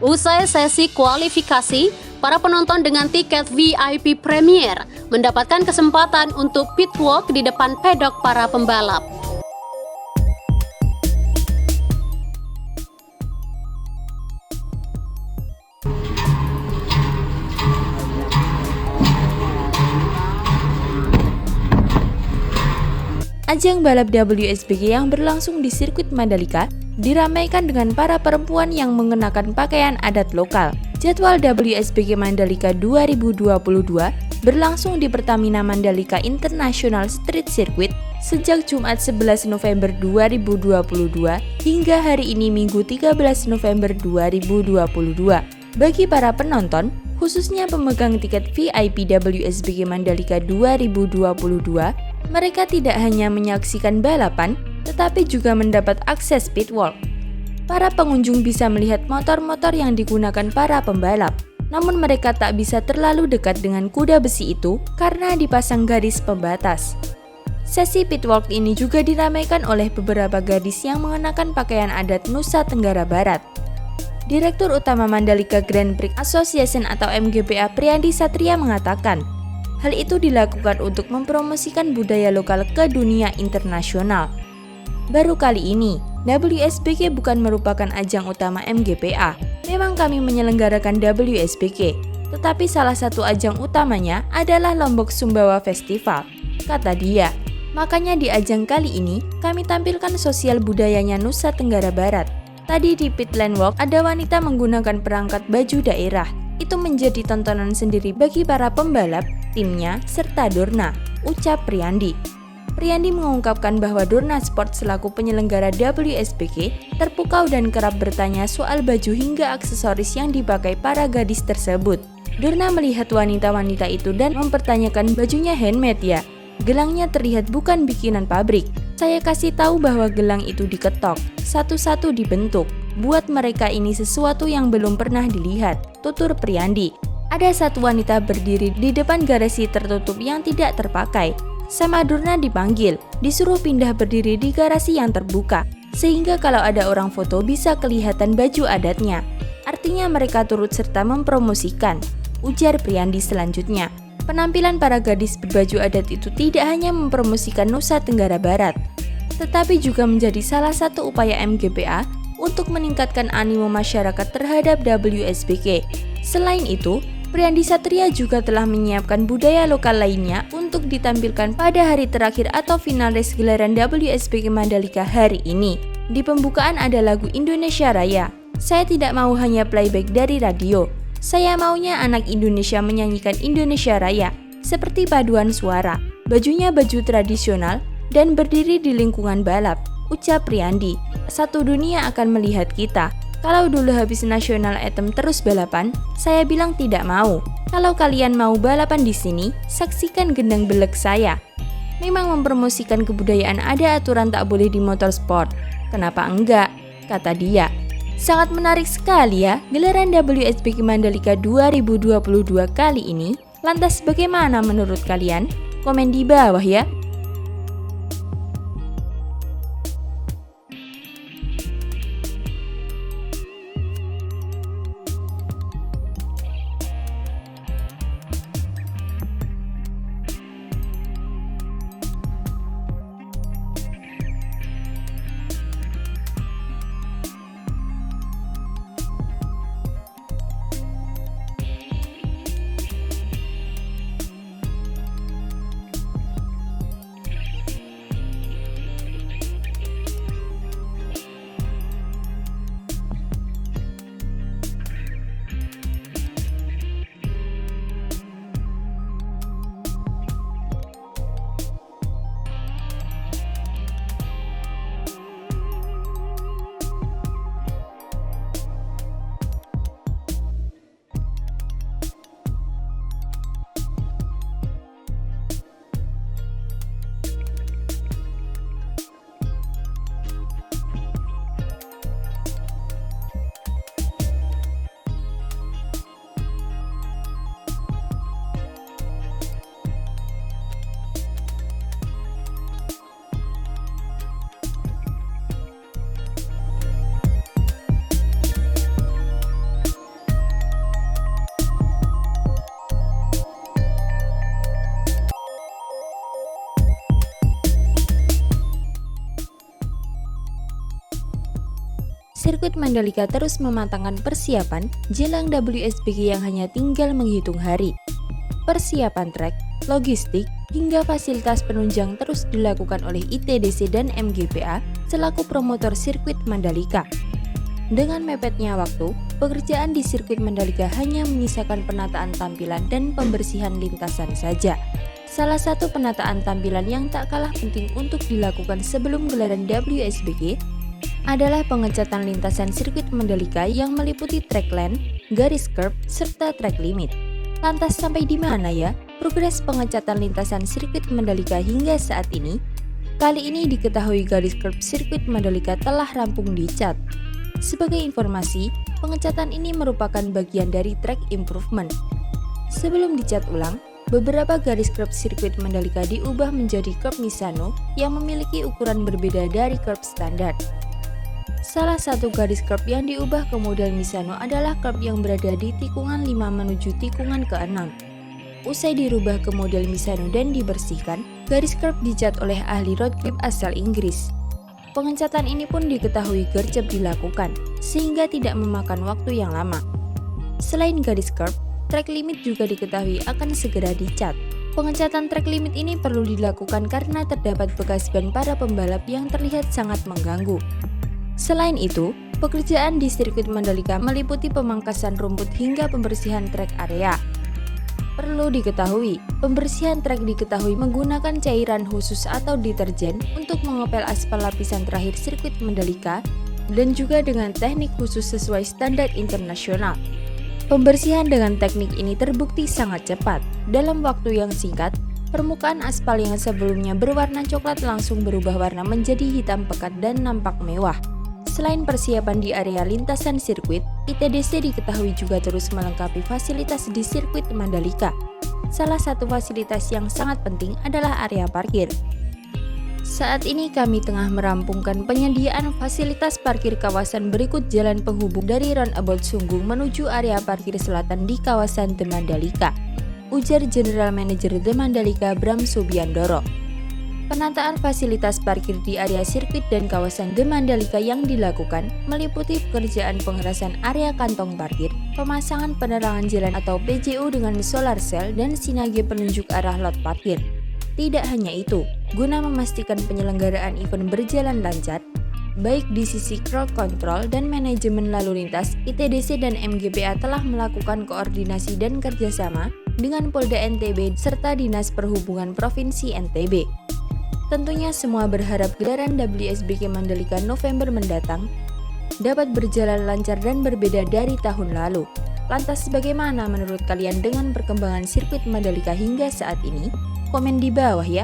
Usai sesi kualifikasi, para penonton dengan tiket VIP Premier mendapatkan kesempatan untuk pitwalk di depan pedok para pembalap. Ajang balap WSBK yang berlangsung di sirkuit Mandalika diramaikan dengan para perempuan yang mengenakan pakaian adat lokal. Jadwal WSBK Mandalika 2022 berlangsung di Pertamina Mandalika International Street Circuit sejak Jumat 11 November 2022 hingga hari ini Minggu 13 November 2022. Bagi para penonton, khususnya pemegang tiket VIP WSBK Mandalika 2022, mereka tidak hanya menyaksikan balapan, tetapi juga mendapat akses pitwalk. Para pengunjung bisa melihat motor-motor yang digunakan para pembalap, namun mereka tak bisa terlalu dekat dengan kuda besi itu karena dipasang garis pembatas. Sesi pitwalk ini juga diramaikan oleh beberapa gadis yang mengenakan pakaian adat Nusa Tenggara Barat. Direktur Utama Mandalika Grand Prix Association atau MGPA Priyandi Satria mengatakan, hal itu dilakukan untuk mempromosikan budaya lokal ke dunia internasional. Baru kali ini, WSBK bukan merupakan ajang utama MGPA. Memang kami menyelenggarakan WSBK, tetapi salah satu ajang utamanya adalah Lombok Sumbawa Festival, kata dia. Makanya di ajang kali ini, kami tampilkan sosial budayanya Nusa Tenggara Barat. Tadi di pit lane walk ada wanita menggunakan perangkat baju daerah. Itu menjadi tontonan sendiri bagi para pembalap, timnya, serta Dorna, ucap Priyandi. Priyandi mengungkapkan bahwa Dorna Sport selaku penyelenggara WSBK terpukau dan kerap bertanya soal baju hingga aksesoris yang dipakai para gadis tersebut. Dorna melihat wanita-wanita itu dan mempertanyakan bajunya handmade ya? Gelangnya terlihat bukan bikinan pabrik. Saya kasih tahu bahwa gelang itu diketok, satu-satu dibentuk. Buat mereka ini sesuatu yang belum pernah dilihat, tutur Priyandi. Ada satu wanita berdiri di depan garasi tertutup yang tidak terpakai. Sama Dorna dipanggil, disuruh pindah berdiri di garasi yang terbuka, sehingga kalau ada orang foto bisa kelihatan baju adatnya. Artinya mereka turut serta mempromosikan, ujar Priyandi selanjutnya. Penampilan para gadis berbaju adat itu tidak hanya mempromosikan Nusa Tenggara Barat, tetapi juga menjadi salah satu upaya MGPA untuk meningkatkan animo masyarakat terhadap WSBK. Selain itu, Priyandi Satria juga telah menyiapkan budaya lokal lainnya untuk ditampilkan pada hari terakhir atau final race gelaran WSBK Mandalika hari ini. Di pembukaan ada lagu Indonesia Raya. Saya tidak mau hanya playback dari radio. Saya maunya anak Indonesia menyanyikan Indonesia Raya, seperti paduan suara. Bajunya baju tradisional dan berdiri di lingkungan balap, ucap Priyandi. Satu dunia akan melihat kita. Kalau dulu habis nasional anthem terus balapan, saya bilang tidak mau. Kalau kalian mau balapan di sini, saksikan gendang belek saya. Memang mempromosikan kebudayaan ada aturan tak boleh di motorsport. Kenapa enggak? Kata dia. Sangat menarik sekali ya gelaran WSBK Mandalika 2022 kali ini. Lantas bagaimana menurut kalian? Komen di bawah ya. Sirkuit Mandalika terus mematangkan persiapan jelang WSBK yang hanya tinggal menghitung hari. Persiapan trek, logistik, hingga fasilitas penunjang terus dilakukan oleh ITDC dan MGPA selaku promotor sirkuit Mandalika. Dengan mepetnya waktu, pekerjaan di sirkuit Mandalika hanya menyisakan penataan tampilan dan pembersihan lintasan saja. Salah satu penataan tampilan yang tak kalah penting untuk dilakukan sebelum gelaran WSBK adalah pengecatan lintasan sirkuit Mandalika yang meliputi track lane, garis curb, serta track limit. Lantas sampai di mana ya progres pengecatan lintasan sirkuit Mandalika hingga saat ini? Kali ini diketahui garis curb sirkuit Mandalika telah rampung dicat. Sebagai informasi, pengecatan ini merupakan bagian dari track improvement. Sebelum dicat ulang, beberapa garis curb sirkuit Mandalika diubah menjadi curb Misano yang memiliki ukuran berbeda dari curb standar. Salah satu garis curb yang diubah ke model Misano adalah curb yang berada di tikungan 5 menuju tikungan ke-6. Usai dirubah ke model Misano dan dibersihkan, garis curb dicat oleh ahli road grip asal Inggris. Pengecatan ini pun diketahui gercep dilakukan, sehingga tidak memakan waktu yang lama. Selain garis curb, track limit juga diketahui akan segera dicat. Pengecatan track limit ini perlu dilakukan karena terdapat bekas ban para pembalap yang terlihat sangat mengganggu. Selain itu, pekerjaan di sirkuit Mandalika meliputi pemangkasan rumput hingga pembersihan trek area. Perlu diketahui, pembersihan trek diketahui menggunakan cairan khusus atau deterjen untuk mengepel aspal lapisan terakhir sirkuit Mandalika dan juga dengan teknik khusus sesuai standar internasional. Pembersihan dengan teknik ini terbukti sangat cepat. Dalam waktu yang singkat, permukaan aspal yang sebelumnya berwarna coklat langsung berubah warna menjadi hitam pekat dan nampak mewah. Selain persiapan di area lintasan sirkuit, ITDC diketahui juga terus melengkapi fasilitas di sirkuit Mandalika. Salah satu fasilitas yang sangat penting adalah area parkir. Saat ini kami tengah merampungkan penyediaan fasilitas parkir kawasan berikut jalan penghubung dari Roundabout Sunggung menuju area parkir selatan di kawasan The Mandalika, ujar General Manager The Mandalika Bram Subiandoro. Penataan fasilitas parkir di area sirkuit dan kawasan The Mandalika yang dilakukan meliputi pekerjaan pengerasan area kantong parkir, pemasangan penerangan jalan atau PJU dengan solar cell dan sinage penunjuk arah lot parkir. Tidak hanya itu, guna memastikan penyelenggaraan event berjalan lancar, baik di sisi crowd control dan manajemen lalu lintas, ITDC dan MGPA telah melakukan koordinasi dan kerjasama dengan Polda NTB serta Dinas Perhubungan Provinsi NTB. Tentunya semua berharap gelaran WSBK Mandalika November mendatang dapat berjalan lancar dan berbeda dari tahun lalu. Lantas bagaimana menurut kalian dengan perkembangan sirkuit Mandalika hingga saat ini? Komen di bawah ya.